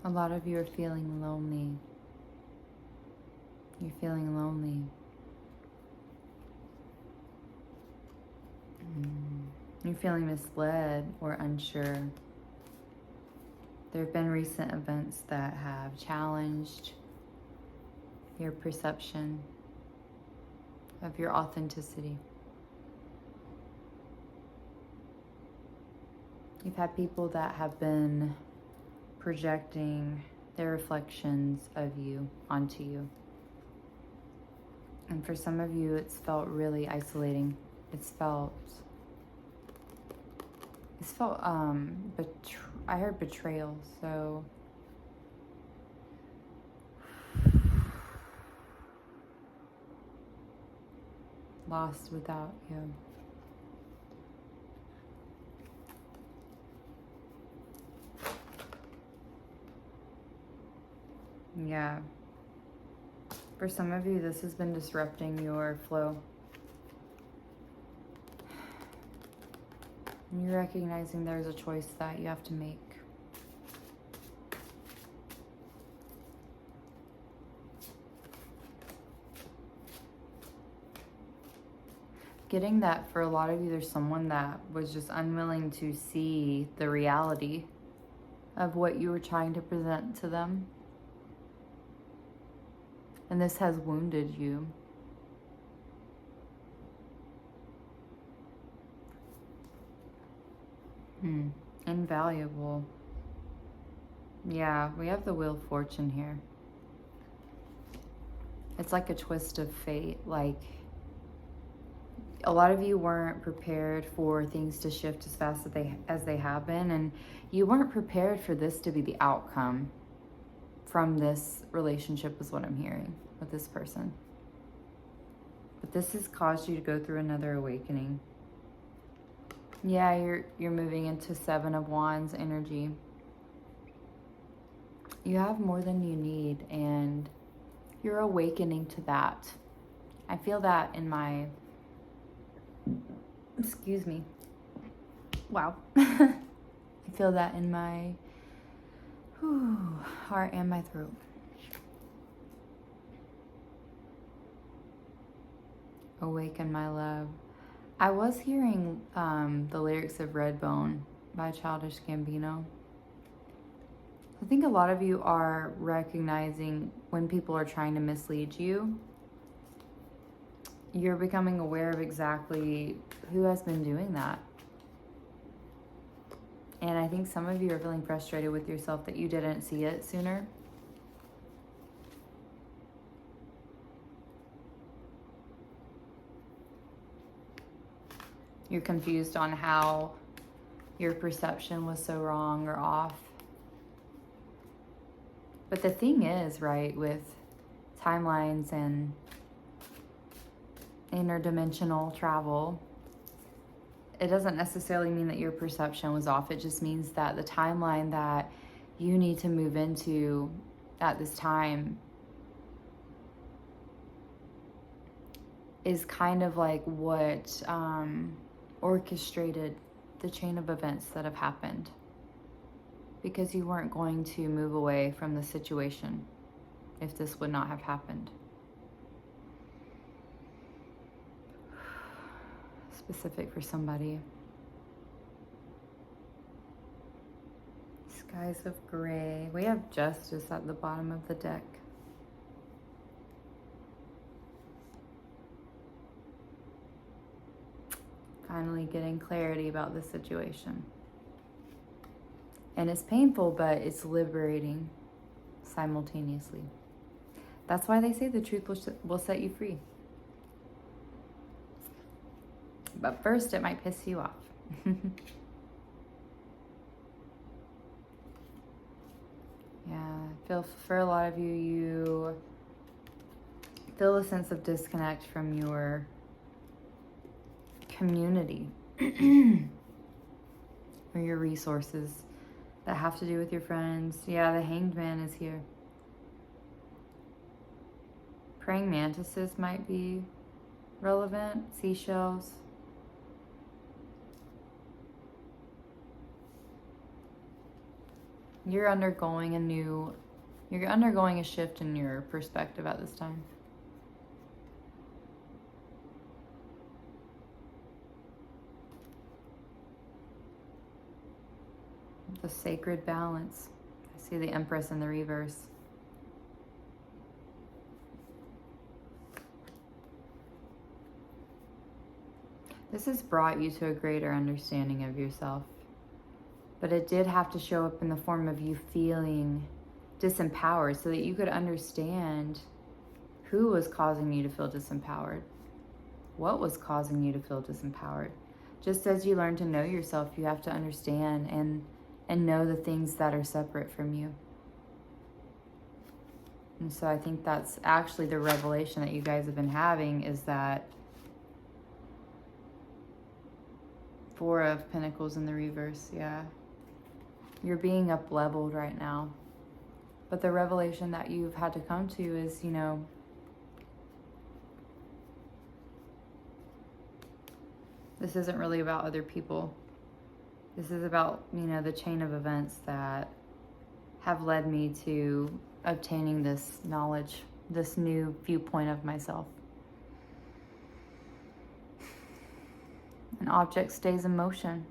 A lot of you are feeling lonely. You're feeling lonely. You're feeling misled or unsure. There have been recent events that have challenged your perception of your authenticity. You've had people that have been projecting their reflections of you onto you. And for some of you, it's felt really isolating. It's felt, I heard betrayal, so lost without you. Yeah. For some of you, this has been disrupting your flow. And you're recognizing there's a choice that you have to make. Getting that for a lot of you, there's someone that was just unwilling to see the reality of what you were trying to present to them. And this has wounded you. Invaluable. Yeah, we have the Wheel of Fortune here. It's like a twist of fate. Like, a lot of you weren't prepared for things to shift as fast as they have been, and you weren't prepared for this to be the outcome from this relationship, is what I'm hearing with this person. But this has caused you to go through another awakening. Yeah, you're moving into 7 of Wands energy. You have more than you need, and you're awakening to that. I feel that in my, excuse me. Wow. I feel that in my heart and my throat. Awaken, my love. I was hearing the lyrics of Redbone by Childish Gambino. I think a lot of you are recognizing when people are trying to mislead you. You're becoming aware of exactly who has been doing that. And I think some of you are feeling frustrated with yourself that you didn't see it sooner. You're confused on how your perception was so wrong or off. But the thing is, right, with timelines and interdimensional travel, it doesn't necessarily mean that your perception was off. It just means that the timeline that you need to move into at this time is kind of like what orchestrated the chain of events that have happened, because you weren't going to move away from the situation if this would not have happened. Specific for somebody. Skies of Gray. We have Justice at the bottom of the deck. Finally getting clarity about the situation. And it's painful, but it's liberating simultaneously. That's why they say the truth will set you free. But first, it might piss you off. Yeah, I feel for a lot of you, you feel a sense of disconnect from your community or your resources that have to do with your friends. Yeah, the Hanged Man is here. Praying mantises might be relevant. Seashells. You're undergoing a shift in your perspective at this time. The sacred balance. I see the Empress in the reverse. This has brought you to a greater understanding of yourself. But it did have to show up in the form of you feeling disempowered so that you could understand who was causing you to feel disempowered. What was causing you to feel disempowered? Just as you learn to know yourself, you have to understand and know the things that are separate from you. And so I think that's actually the revelation that you guys have been having, is that Four of Pentacles in the reverse, yeah. You're being up-leveled right now. But the revelation that you've had to come to is, you know, this isn't really about other people. This is about, you know, the chain of events that have led me to obtaining this knowledge, this new viewpoint of myself. An object stays in motion.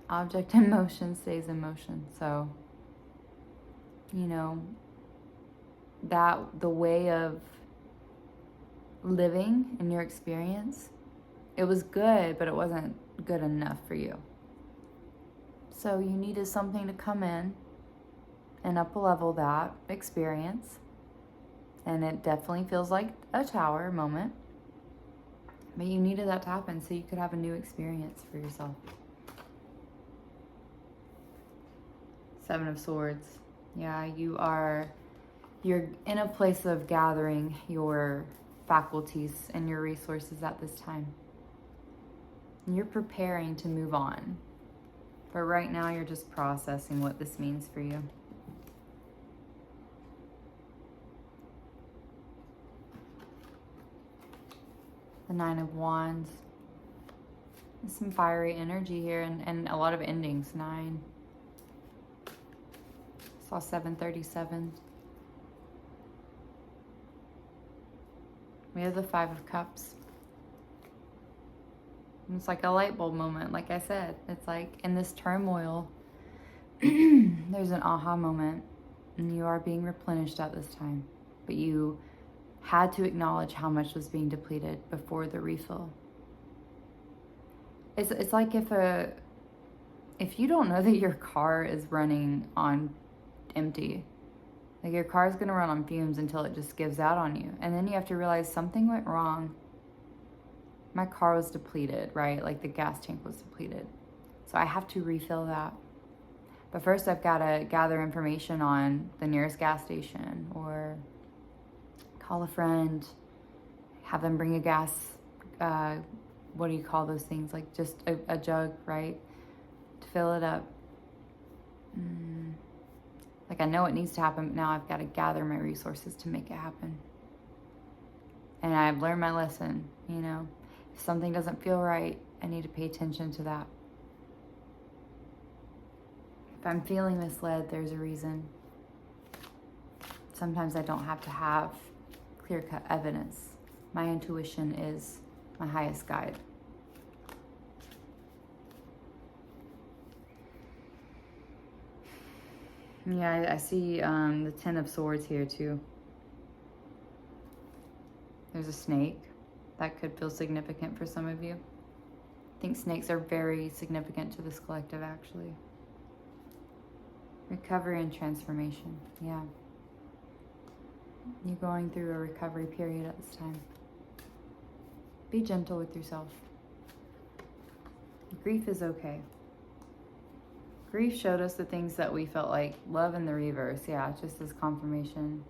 Object in motion stays in motion. So, you know, that the way of living in your experience, it was good, but it wasn't good enough for you. So you needed something to come in and up-level that experience. And it definitely feels like a tower moment. But you needed that to happen so you could have a new experience for yourself. Seven of Swords. Yeah, you're in a place of gathering your faculties and your resources at this time. And you're preparing to move on. But right now you're just processing what this means for you. The Nine of Wands. There's some fiery energy here and a lot of endings. 9. Saw 737. We have the Five of Cups. It's like a light bulb moment, like I said. It's like in this turmoil, there's an aha moment, and you are being replenished at this time. But you had to acknowledge how much was being depleted before the refill. It's like if you don't know that your car is running on empty, like your car is going to run on fumes until it just gives out on you. And then you have to realize something went wrong. My car was depleted, right? Like the gas tank was depleted. So I have to refill that. But first I've got to gather information on the nearest gas station, or call a friend, have them bring a gas, what do you call those things? Like just a jug, right? To fill it up. Like I know it needs to happen, but now I've got to gather my resources to make it happen. And I've learned my lesson, you know. If something doesn't feel right, I need to pay attention to that. If I'm feeling misled, there's a reason. Sometimes I don't have to have clear-cut evidence. My intuition is my highest guide. Yeah, I see the Ten of Swords here too. There's a snake. That could feel significant for some of you. I think snakes are very significant to this collective, actually. Recovery and transformation. Yeah. You're going through a recovery period at this time. Be gentle with yourself. Grief is okay. Grief showed us the things that we felt like. Love in the reverse, yeah, just as confirmation.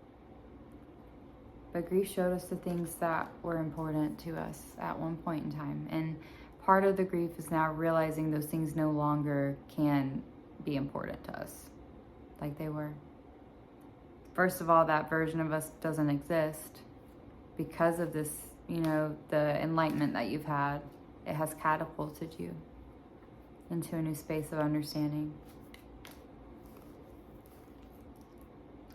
But grief showed us the things that were important to us at one point in time. And part of the grief is now realizing those things no longer can be important to us like they were. First of all, that version of us doesn't exist because of this, you know, the enlightenment that you've had. It has catapulted you. into a new space of understanding.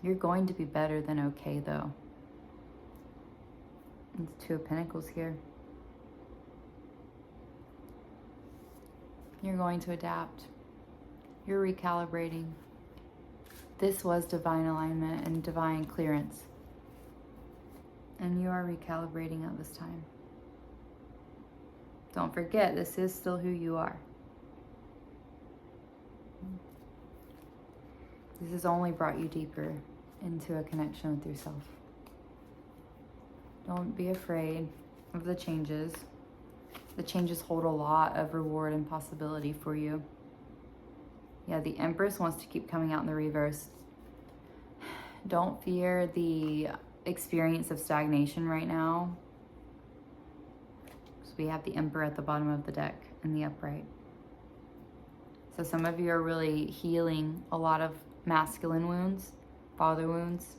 You're going to be better than okay, though. It's Two of Pentacles here. You're going to adapt. You're recalibrating. This was divine alignment and divine clearance. And you are recalibrating at this time. Don't forget, this is still who you are. This has only brought you deeper into a connection with yourself. Don't be afraid of the changes. The changes hold a lot of reward and possibility for you. Yeah, the Empress wants to keep coming out in the reverse. Don't fear the experience of stagnation right now. So we have the Emperor at the bottom of the deck in the upright. So some of you are really healing a lot of masculine wounds, father wounds,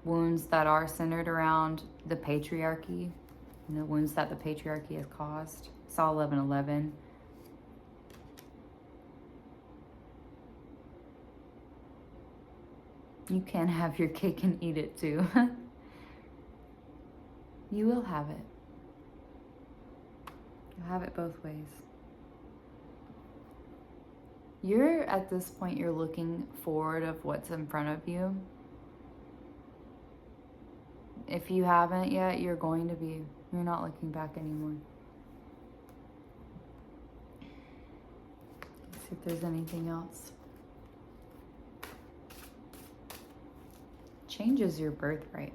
wounds that are centered around the patriarchy, wounds that the patriarchy has caused. Saw 1111. You can have your cake and eat it too. You will have it. You'll have it both ways. You're, at this point, you're looking forward of what's in front of you. If you haven't yet, you're going to be. You're not looking back anymore. Let's see if there's anything else. Change is your birthright.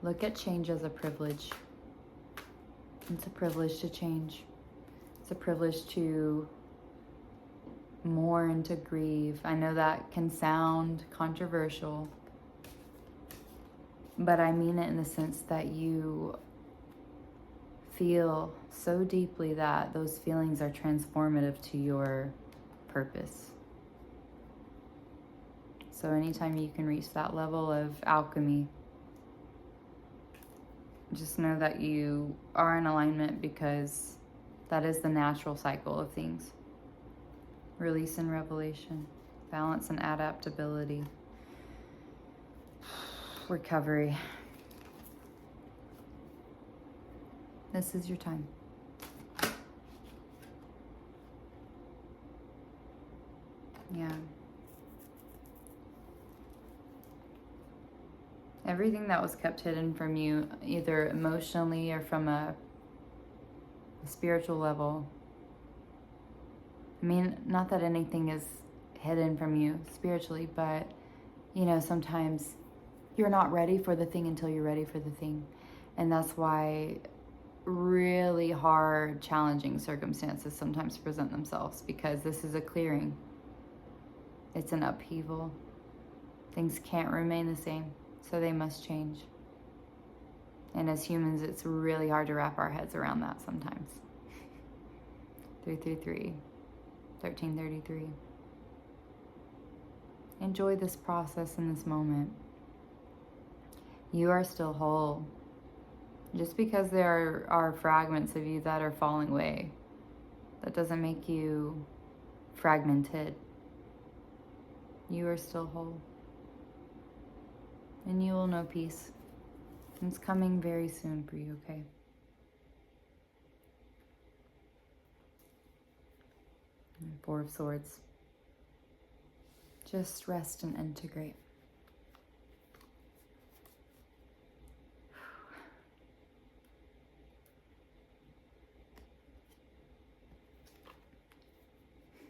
Look at change as a privilege. It's a privilege to change. It's a privilege to mourn, to grieve. I know that can sound controversial, but I mean it in the sense that you feel so deeply that those feelings are transformative to your purpose. So anytime you can reach that level of alchemy, just know that you are in alignment, because that is the natural cycle of things. Release and revelation, balance and adaptability, recovery. This is your time. Yeah. Everything that was kept hidden from you, either emotionally or from a spiritual level. I mean, not that anything is hidden from you spiritually, but, sometimes you're not ready for the thing until you're ready for the thing. And that's why really hard, challenging circumstances sometimes present themselves, because this is a clearing. It's an upheaval. Things can't remain the same. So they must change. And as humans, it's really hard to wrap our heads around that sometimes. 333, 1333. Enjoy this process in this moment. You are still whole. Just because there are fragments of you that are falling away, that doesn't make you fragmented. You are still whole. And you will know peace. It's coming very soon for you, okay? And Four of Swords. Just rest and integrate.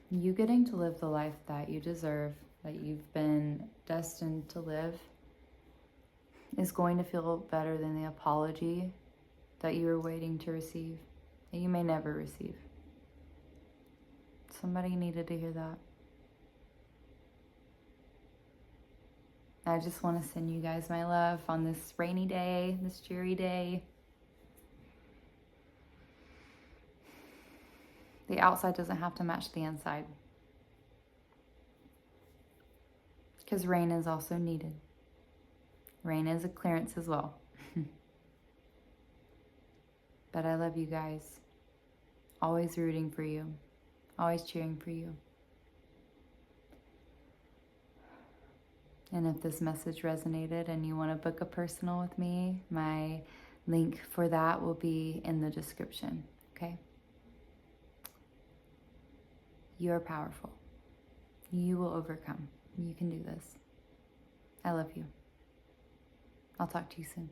You getting to live the life that you deserve, that you've been destined to live, is going to feel better than the apology that you were waiting to receive, that you may never receive. Somebody needed to hear that. I just want to send you guys my love on this rainy day, this cheery day. The outside doesn't have to match the inside, because rain is also needed. Rain is a clearance as well. But I love you guys. Always rooting for you. always cheering for you. And if this message resonated and you want to book a personal with me, my link for that will be in the description, okay? You're powerful. You will overcome. You can do this. I love you. I'll talk to you soon.